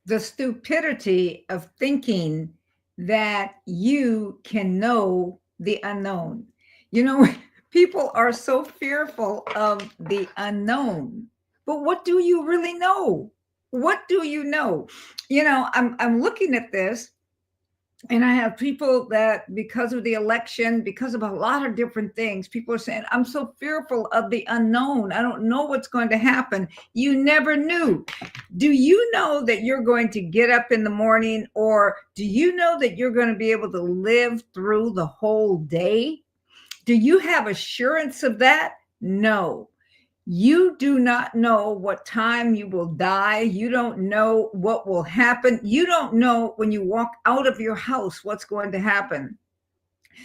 the stupidity of thinking that you can know the unknown. You know, people are so fearful of the unknown. But what do you really know? What do you know? You know, I'm looking at this, and I have people that, because of the election, because of a lot of different things, people are saying, I'm so fearful of the unknown. I don't know what's going to happen. You never knew. Do you know that you're going to get up in the morning, or do you know that you're going to be able to live through the whole day? Do you have assurance of that? No. You do not know what time you will die. You don't know what will happen. You don't know when you walk out of your house what's going to happen.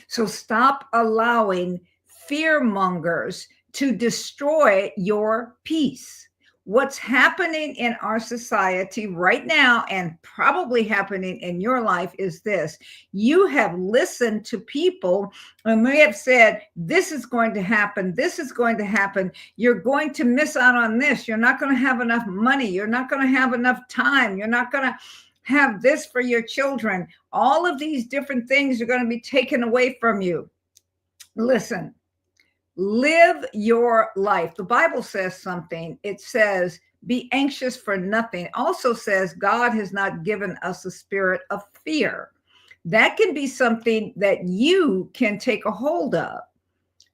So stop allowing fear mongers to destroy your peace. What's happening in our society right now, and probably happening in your life, is this: you have listened to people and they have said, this is going to happen, this is going to happen, you're going to miss out on this, you're not going to have enough money, you're not going to have enough time, you're not going to have this for your children. All of these different things are going to be taken away from you. Listen, live your life. The Bible says something. It says, be anxious for nothing. It also says, God has not given us a spirit of fear. That can be something that you can take a hold of.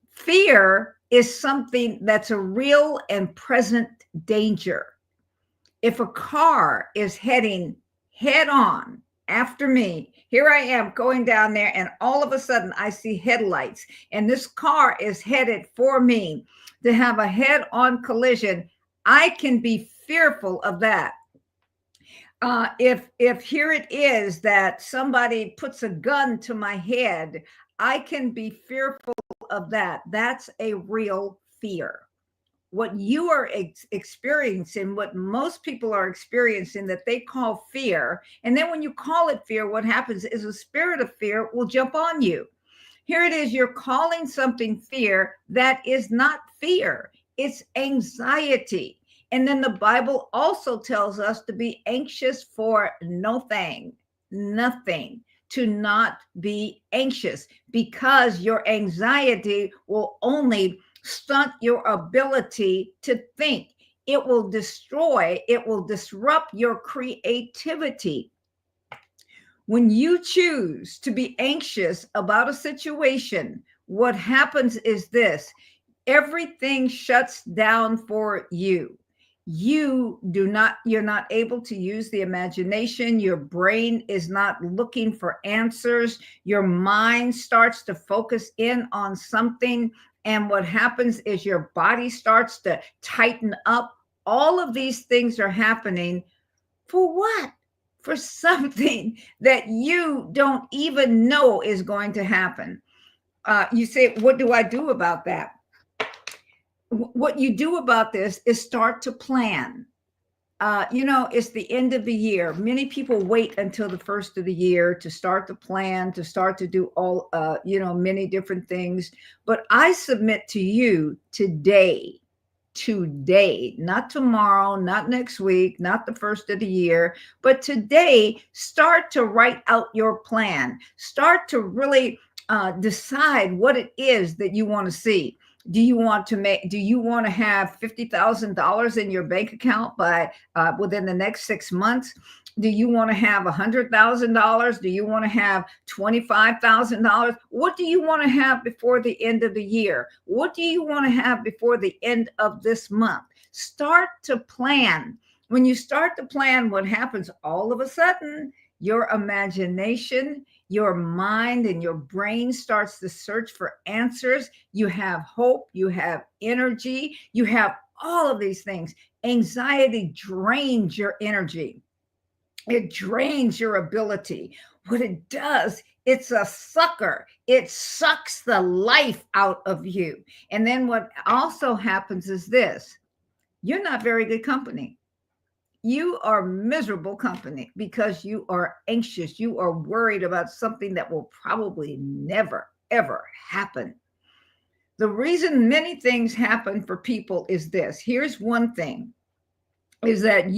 Fear is something that's a real and present danger. If a car is heading head on after me, here I am going down there, and all of a sudden I see headlights, and this car is headed for me to have a head on collision. I can be fearful of that. If here it is that somebody puts a gun to my head, I can be fearful of that. That's a real fear. What you are experiencing, what most people are experiencing, that they call fear. And then when you call it fear, what happens is a spirit of fear will jump on you. Here it is, you're calling something fear that is not fear, it's anxiety. And then the Bible also tells us to be anxious for nothing, to not be anxious, because your anxiety will only stunt your ability to think. It will destroy, it will disrupt your creativity. When you choose to be anxious about a situation, what happens is this: everything shuts down for you. You're not able to use the imagination. Your brain is not looking for answers. Your mind starts to focus in on something. And what happens is your body starts to tighten up. All of these things are happening for what? For something that you don't even know is going to happen. You say, what do I do about that? What you do about this is start to plan. It's the end of the year. Many people wait until the first of the year to start the plan, to start to do all, many different things. But I submit to you today, not tomorrow, not next week, not the first of the year, but today, start to write out your plan. Start to really decide what it is that you want to see. Do you want to have $50,000 in your bank account by within the next 6 months? Do you want to have $100,000? Do you want to have $25,000? What do you want to have before the end of the year? What do you want to have before the end of this month? Start to plan. When you start to plan, what happens all of a sudden? Your imagination, your mind, and your brain starts to search for answers. You have hope, you have energy, you have all of these things. Anxiety drains your energy. It drains your ability. What it does, it's a sucker. It sucks the life out of you. And then what also happens is this: you're not very good company. You are miserable company because you are anxious. You are worried about something that will probably never, ever happen. The reason many things happen for people is this. Here's one thing, is that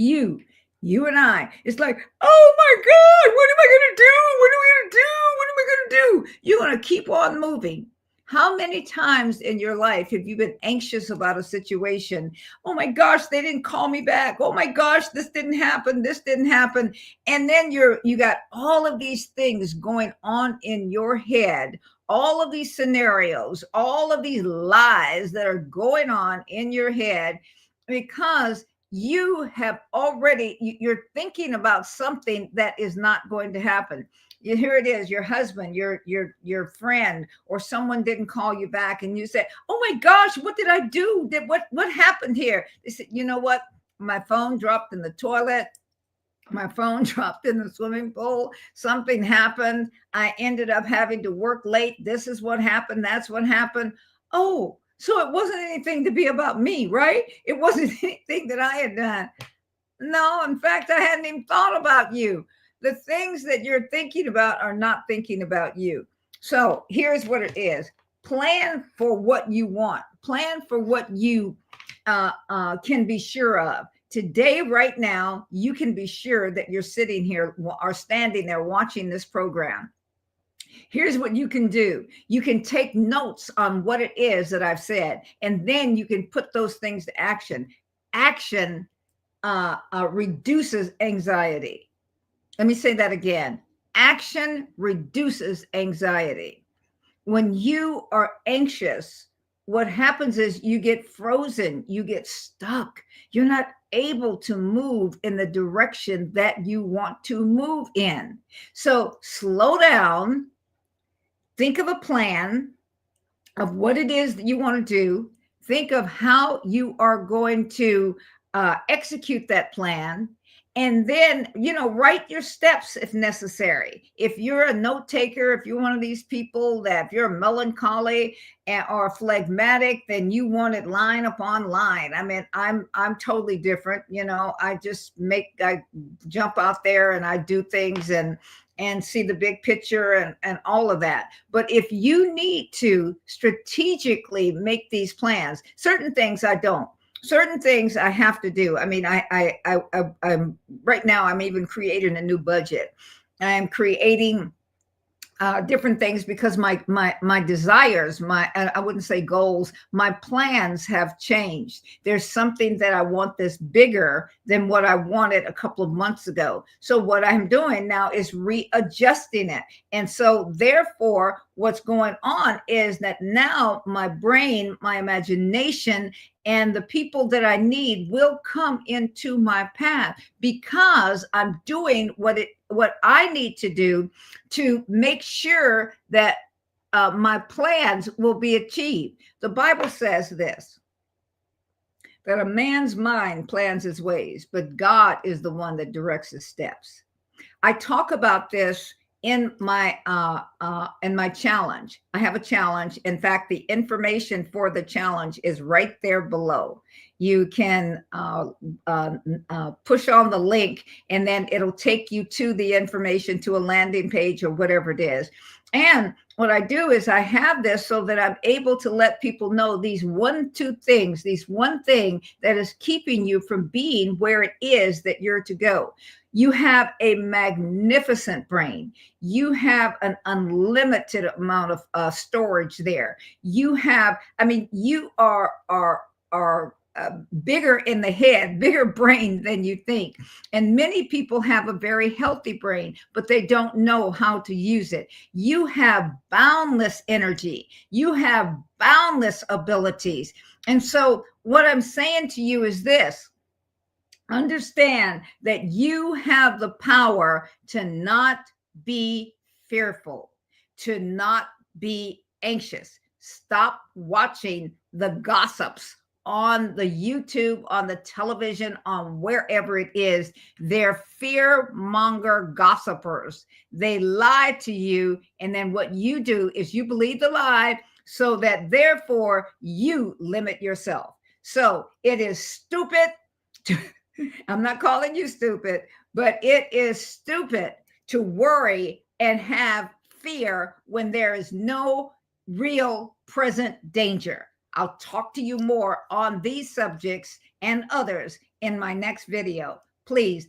You and I, it's like, oh my God, what am I going to do? What am I going to do? What am I going to do? You're going to keep on moving. How many times in your life have you been anxious about a situation? Oh my gosh, they didn't call me back. Oh my gosh, this didn't happen. This didn't happen. And then you got all of these things going on in your head, all of these scenarios, all of these lies that are going on in your head because you have already you're thinking about something that is not going to happen. Here it is, your husband, your friend, or someone didn't call you back, and you say, oh my gosh, what did I do? What happened here? They said, you know what, my phone dropped in the toilet, my phone dropped in the swimming pool, something happened, I ended up having to work late, this is what happened, that's what happened. Oh, so it wasn't anything to be about me, right? It wasn't anything that I had done. No, in fact, I hadn't even thought about you. The things that you're thinking about are not thinking about you. So here's what it is: plan for what you want, plan for what you can be sure of. Today, right now, you can be sure that you're sitting here or standing there watching this program. Here's what you can do. You can take notes on what it is that I've said, and then you can put those things to action. Action reduces anxiety. Let me say that again. Action reduces anxiety. When you are anxious, what happens is you get frozen, you get stuck. You're not able to move in the direction that you want to move in. So slow down, think of a plan of what it is that you want to do. Think of how you are going to execute that plan. And then, write your steps if necessary. If you're a note taker, if you're one of these people that if you're melancholy or phlegmatic, then you want it line upon line. I mean, I'm totally different. I jump out there and I do things and see the big picture and all of that. But if you need to strategically make these plans, certain things I don't. Certain things I have to do. I mean, I'm right now, I'm even creating a new budget. I'm creating different things because my desires, I wouldn't say goals, my plans have changed. There's something that I want this bigger than what I wanted a couple of months ago. So what I'm doing now is readjusting it. And so therefore, what's going on is that now my brain, my imagination, and the people that I need will come into my path because I'm doing what I need to do to make sure that my plans will be achieved. The Bible says this, that a man's mind plans his ways, but God is the one that directs his steps. I talk about this in my challenge. I have a challenge. In fact, the information for the challenge is right there below. You can push on the link, and then it'll take you to the information, to a landing page or whatever it is. And what I do is I have this so that I'm able to let people know these one thing that is keeping you from being where it is that you're to go. You have a magnificent brain. You have an unlimited amount of storage there. You are bigger in the head, bigger brain than you think. And many people have a very healthy brain, but they don't know how to use it. You have boundless energy. You have boundless abilities. And so what I'm saying to you is this: understand that you have the power to not be fearful, to not be anxious. Stop watching the gossips on the YouTube, on the television, on wherever it is. They're fear monger gossipers. They lie to you. And then what you do is you believe the lie so that therefore you limit yourself. So it is stupid to I'm not calling you stupid, but it is stupid to worry and have fear when there is no real present danger. I'll talk to you more on these subjects and others in my next video. Please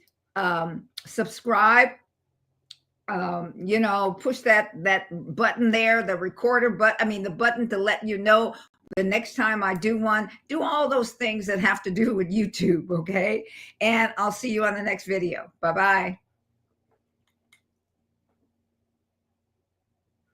Subscribe, you know, push that button there, the recorder but I mean the button to let you know the next time I do one. Do all those things that have to do with YouTube, okay? And I'll see you on the next video. Bye-bye.